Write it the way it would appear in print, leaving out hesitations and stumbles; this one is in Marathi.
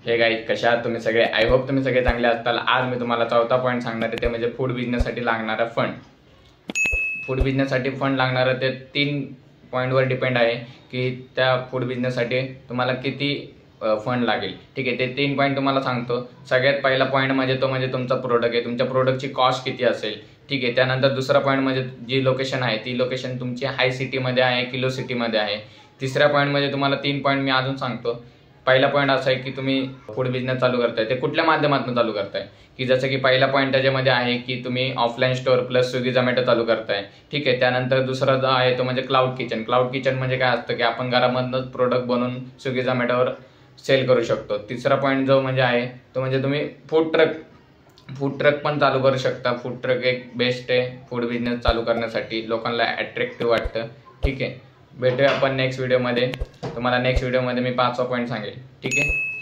हे गाईज कशा आहात तुम्ही सगळे? आय होप तुम्ही सगळे चांगले असताल। आज मी तुम्हाला चौथा पॉईंट सांगणार आहे, ते म्हणजे फूड बिझनेससाठी लागणारा फंड। फूड बिझनेससाठी फंड लागणारा ते 3 पॉईंटवर डिपेंड आहे की त्या फूड बिझनेससाठी तुम्हाला किती फंड लागेल। ठीक आहे, ते 3 पॉईंट तुम्हाला सांगतो। सगळ्यात पहिला पॉईंट म्हणजे तो म्हणजे तुमचा प्रोडक्ट आहे, तुमच्या प्रोडक्टची कॉस्ट किती असेल। ठीक आहे, त्यानंतर दुसरा पॉईंट म्हणजे जी लोकेशन आहे ती लोकेशन तुमची हाय सिटीमध्ये आहे की लो सिटीमध्ये आहे। तिसरा पॉईंट म्हणजे तुम्हाला 3 पॉईंट मी अजून सांगतो। पहिला पॉईंट असा आहे की तुम्ही फूड बिझनेस चालू करताय ते कुठल्या माध्यमातून चालू करताय, की जसं की पहिला पॉईंट त्याच्यामध्ये आहे की तुम्ही offline store plus Swiggy Zomato चालू करताय। ठीक आहे, त्यानंतर दुसरा जो आहे तो म्हणजे क्लाउड किचन। क्लाउड किचन म्हणजे काय असतं की आपण घरामधूनच प्रोडक्ट बनवून स्विगी झोमॅटोवर सेल करू शकतो। तिसरा पॉईंट जो म्हणजे आहे तो म्हणजे तुम्ही फूड ट्रक पण चालू करू शकता। फूड ट्रक एक बेस्ट आहे फूड बिझनेस चालू करण्यासाठी, लोकांना अट्रॅक्टिव्ह वाटतं। ठीक आहे, भेटूया आपण नेक्स्ट व्हिडिओमध्ये। तुम्हाला नेक्स्ट व्हिडिओमध्ये मी 5वा पॉईंट सांगेल। ठीक आहे।